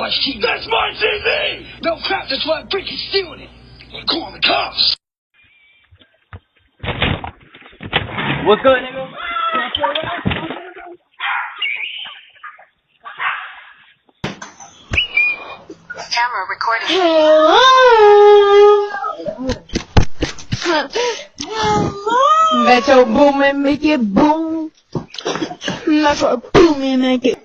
watch TV. That's my TV! No crap, that's why Brick is stealing it. I'm calling the cops. What's good, nigga? Camera recording. Let your boom and make it boom. Let your boom and make it.